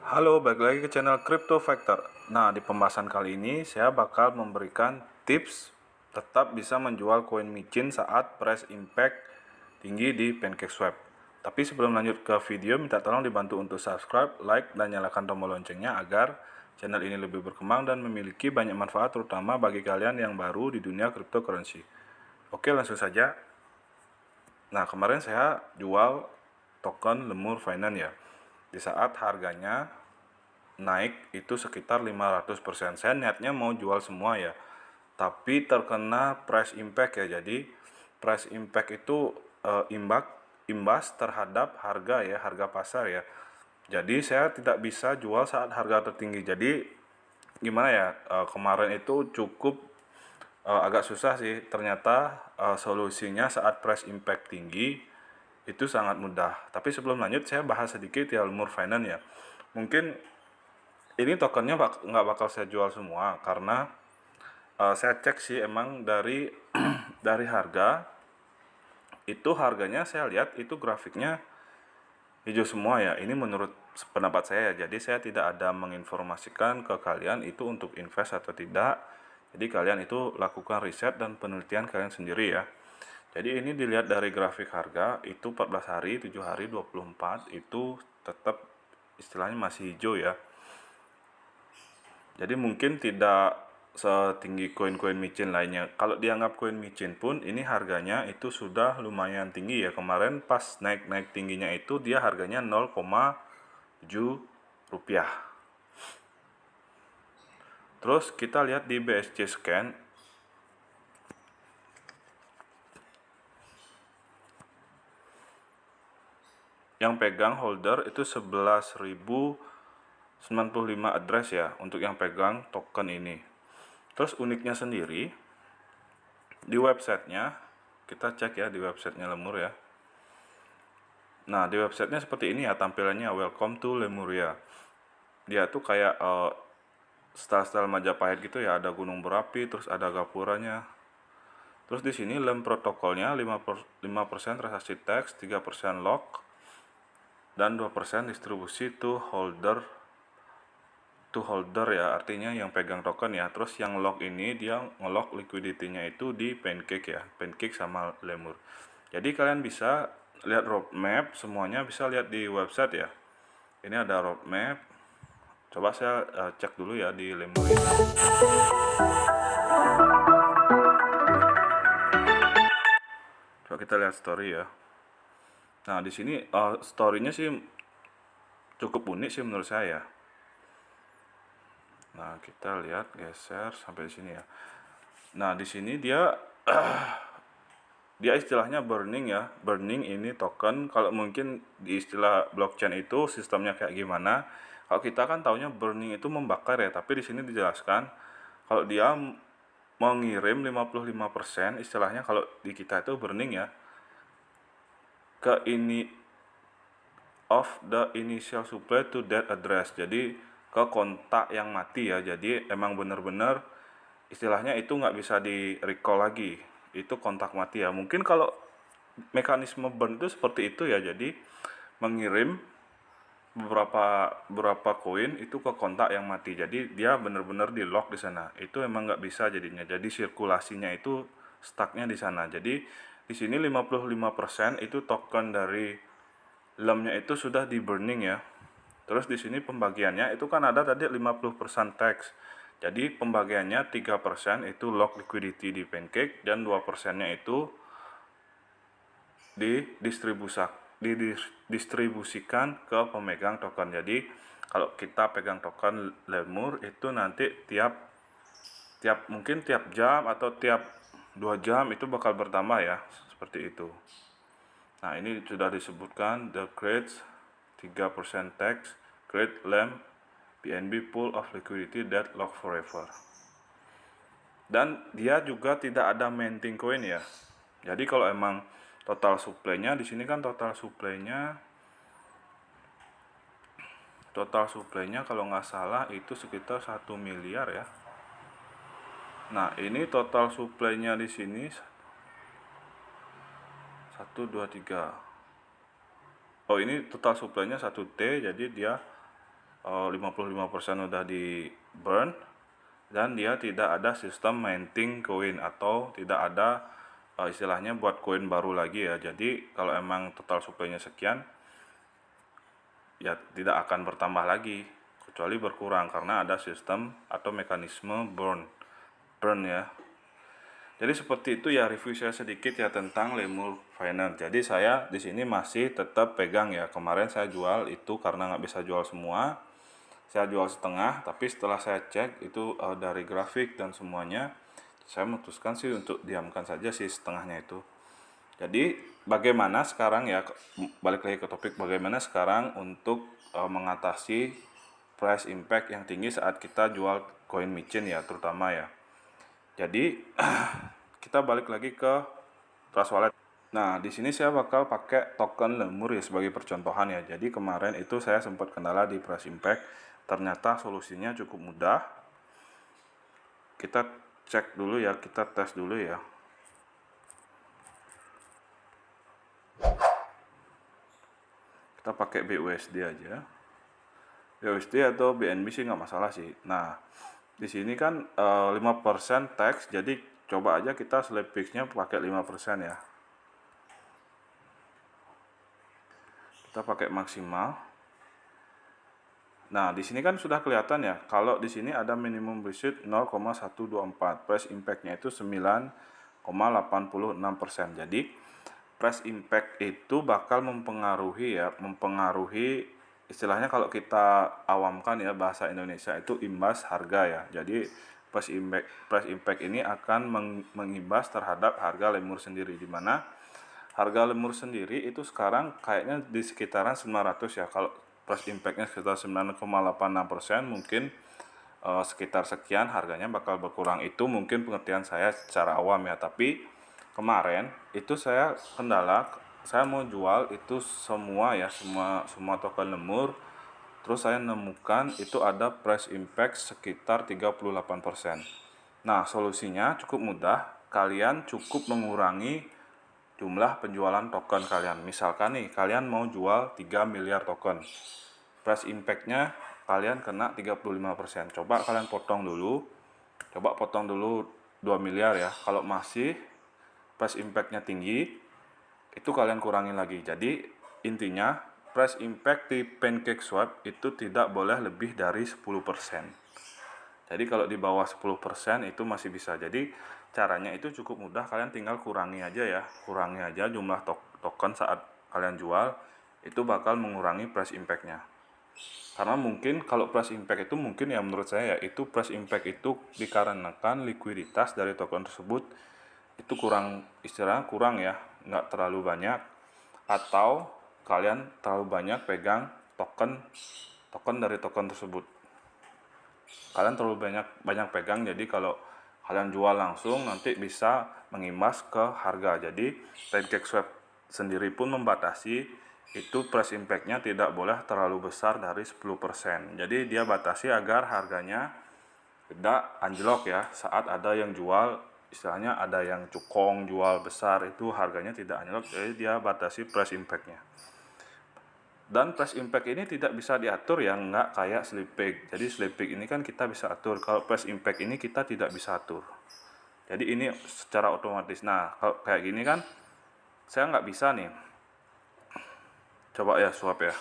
Halo, balik lagi ke channel Crypto Factor. Nah, di pembahasan kali ini saya bakal memberikan tips tetap bisa menjual koin micin saat price impact tinggi di PancakeSwap. Tapi sebelum lanjut ke video, minta tolong dibantu untuk subscribe, like, dan nyalakan tombol loncengnya agar channel ini lebih berkembang dan memiliki banyak manfaat terutama bagi kalian yang baru di dunia cryptocurrency. Oke, langsung saja. Nah, kemarin saya jual token Lemur Finance ya. Di saat harganya naik itu sekitar 500%. Saya niatnya mau jual semua ya. Tapi terkena price impact ya. Jadi price impact itu imbas terhadap harga ya, harga pasar ya. Jadi saya tidak bisa jual saat harga tertinggi. Jadi gimana ya? Kemarin itu cukup agak susah sih. Ternyata solusinya saat price impact tinggi itu sangat mudah. Tapi sebelum lanjut saya bahas sedikit ya Lemur Finance ya. Mungkin ini tokennya nggak bakal saya jual semua karena saya cek sih emang dari dari harga itu, harganya saya lihat itu grafiknya hijau semua ya. Ini menurut pendapat saya, jadi saya tidak ada menginformasikan ke kalian itu untuk invest atau tidak. Jadi kalian itu lakukan riset dan penelitian kalian sendiri ya. Jadi ini dilihat dari grafik harga itu 14 hari, 7 hari, 24 itu tetap istilahnya masih hijau ya. Jadi mungkin tidak setinggi koin-koin micin lainnya. Kalau dianggap koin micin pun ini harganya itu sudah lumayan tinggi ya. Kemarin pas naik-naik tingginya itu dia harganya 0,7 rupiah. Terus kita lihat di BSC scan. Yang pegang holder itu 11.095 address ya untuk yang pegang token ini. Terus uniknya sendiri di websitenya, kita cek ya di websitenya Lemur ya. Nah, di websitenya seperti ini ya tampilannya, welcome to Lemuria. Dia tuh kayak style-style Majapahit gitu ya, ada gunung berapi, terus ada gapuranya. Terus di sini lem protokolnya 5% transaksi teks, 3% lock, dan 2% distribusi to holder ya, artinya yang pegang token ya. Terus yang lock ini dia ngelock liquidity-nya itu di Pancake ya, Pancake sama Lemur. Jadi kalian bisa lihat roadmap, semuanya bisa lihat di website ya. Ini ada roadmap. Coba saya cek dulu ya di Lemur ini. Coba kita lihat story ya. Nah, di sini story-nya sih cukup unik sih menurut saya. Nah, kita lihat geser sampai di sini ya. Nah, di sini dia istilahnya burning ya. Burning ini token, kalau mungkin di istilah blockchain itu sistemnya kayak gimana. Kalau kita kan taunya burning itu membakar ya, tapi di sini dijelaskan kalau dia mengirim 55%, istilahnya kalau di kita itu burning ya, ke ini of the initial supply to that address. Jadi ke kontak yang mati ya. Jadi emang bener-bener istilahnya itu nggak bisa di recall lagi. Itu kontak mati ya. Mungkin kalau mekanisme burn itu seperti itu ya. Jadi mengirim beberapa koin itu ke kontak yang mati. Jadi dia bener-bener di lock di sana. Itu emang nggak bisa jadinya. Jadi sirkulasinya itu stucknya di sana. Jadi di sini 55% itu token dari lemnya itu sudah di burning ya. Terus di sini pembagiannya itu kan ada tadi 50% tax. Jadi pembagiannya 3% itu lock liquidity di Pancake dan 2%-nya itu didistribusikan ke pemegang token. Jadi kalau kita pegang token Lemur itu nanti mungkin tiap jam atau tiap 2 jam itu bakal bertambah ya, seperti itu. Nah, ini sudah disebutkan the creates 3% tax, create LEM, BNB pool of liquidity that lock forever. Dan dia juga tidak ada minting coin ya. Jadi kalau emang total supply-nya di sini kan total supply-nya kalau nggak salah itu sekitar 1 miliar ya. Nah, ini total supply-nya di sini 1 2 3. Oh, ini total supply-nya 1T, jadi dia 55% udah di burn, dan dia tidak ada sistem minting koin atau tidak ada istilahnya buat koin baru lagi ya. Jadi kalau emang total supply-nya sekian, ya tidak akan bertambah lagi kecuali berkurang karena ada sistem atau mekanisme burn ya. Jadi seperti itu ya review saya sedikit ya tentang Lemur Finance. Jadi saya di sini masih tetap pegang ya. Kemarin saya jual itu karena nggak bisa jual semua. Saya jual setengah, tapi setelah saya cek itu dari grafik dan semuanya, saya memutuskan sih untuk diamkan saja sih setengahnya itu. Jadi bagaimana sekarang ya, balik lagi ke topik, bagaimana sekarang untuk mengatasi price impact yang tinggi saat kita jual koin micin ya terutama ya. Jadi kita balik lagi ke Trust Wallet. Nah, di sini saya bakal pakai token Lemur ya sebagai percontohan ya. Jadi kemarin itu saya sempat kendala di price impact. Ternyata solusinya cukup mudah. Kita cek dulu ya, kita tes dulu ya. Kita pakai BUSD aja. BUSD atau BNB sih nggak masalah sih. Nah, di sini kan 5% tax, jadi coba aja kita slap fixnya pakai 5% ya. Kita pakai maksimal. Nah, di sini kan sudah kelihatan ya, kalau di sini ada minimum receipt 0,124, price impact-nya itu 9,86%. Jadi, price impact itu bakal mempengaruhi istilahnya kalau kita awamkan ya bahasa Indonesia itu imbas harga ya. Jadi, price impact ini akan mengimbas terhadap harga Lemur sendiri, di mana harga Lemur sendiri itu sekarang kayaknya di sekitaran 900 ya. Kalau price impact-nya sekitar 9,86%, mungkin sekitar sekian harganya bakal berkurang. Itu mungkin pengertian saya secara awam ya. Tapi kemarin itu saya kendala, saya mau jual itu semua ya, semua token Lemur. Terus saya nemukan itu ada price impact sekitar 38%. Nah, solusinya cukup mudah. Kalian cukup mengurangi jumlah penjualan token kalian. Misalkan nih, kalian mau jual 3 miliar token. Price impact-nya kalian kena 35%. Coba kalian potong dulu. Coba potong dulu 2 miliar ya. Kalau masih price impact-nya tinggi, itu kalian kurangin lagi. Jadi, intinya price impact di PancakeSwap itu tidak boleh lebih dari 10%. Jadi kalau di bawah 10% itu masih bisa. Jadi caranya itu cukup mudah, kalian tinggal kurangi aja jumlah token saat kalian jual, itu bakal mengurangi price impact-nya. Karena mungkin kalau price impact itu mungkin ya menurut saya ya, itu price impact itu dikarenakan likuiditas dari token tersebut itu kurang ya, nggak terlalu banyak, atau kalian terlalu banyak pegang token dari token tersebut. Kalian terlalu banyak pegang, jadi kalau kalian jual langsung nanti bisa mengimbas ke harga. Jadi PancakeSwap sendiri pun membatasi itu price impact-nya tidak boleh terlalu besar dari 10%. Jadi dia batasi agar harganya tidak anjlok ya saat ada yang jual, istilahnya ada yang cukong jual besar, itu harganya tidak anjlok. Jadi dia batasi price impact-nya. Dan price impact ini tidak bisa diatur ya, nggak kayak slip peak. Jadi slip peak ini kan kita bisa atur, kalau price impact ini kita tidak bisa atur. Jadi ini secara otomatis. Nah, kalau kayak gini kan saya nggak bisa nih. Coba ya swap ya.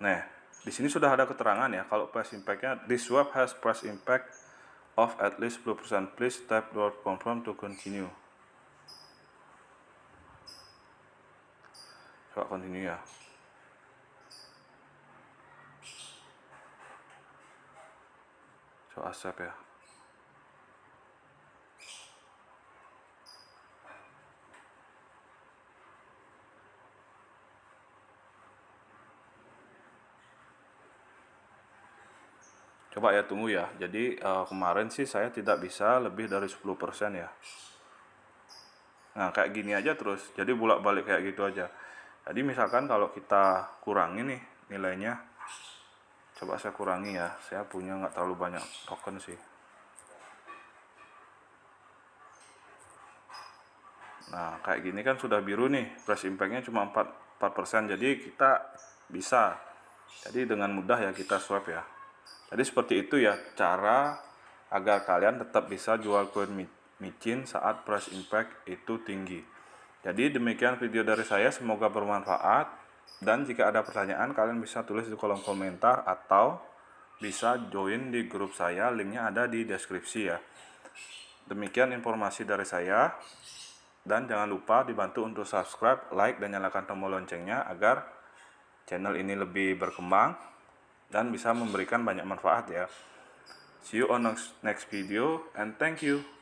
Nah, di sini sudah ada keterangan ya kalau price impact-nya, this swap has price impact of at least 10%. Please tap the confirm to continue. Coba continue ya. Coba accept ya. Coba ya tunggu ya. Jadi kemarin sih saya tidak bisa lebih dari 10% ya. Nah, kayak gini aja terus. Jadi bolak-balik kayak gitu aja. Jadi misalkan kalau kita kurangi nih nilainya. Coba saya kurangi ya. Saya punya nggak terlalu banyak token sih. Nah, kayak gini kan sudah biru nih, price impact-nya cuma 4%, jadi kita bisa. Jadi dengan mudah ya kita swap ya. Jadi seperti itu ya cara agar kalian tetap bisa jual koin micin saat price impact itu tinggi. Jadi demikian video dari saya, semoga bermanfaat. Dan jika ada pertanyaan kalian bisa tulis di kolom komentar atau bisa join di grup saya, linknya ada di deskripsi ya. Demikian informasi dari saya. Dan jangan lupa dibantu untuk subscribe, like, dan nyalakan tombol loncengnya agar channel ini lebih berkembang dan bisa memberikan banyak manfaat ya. See you on next video and thank you.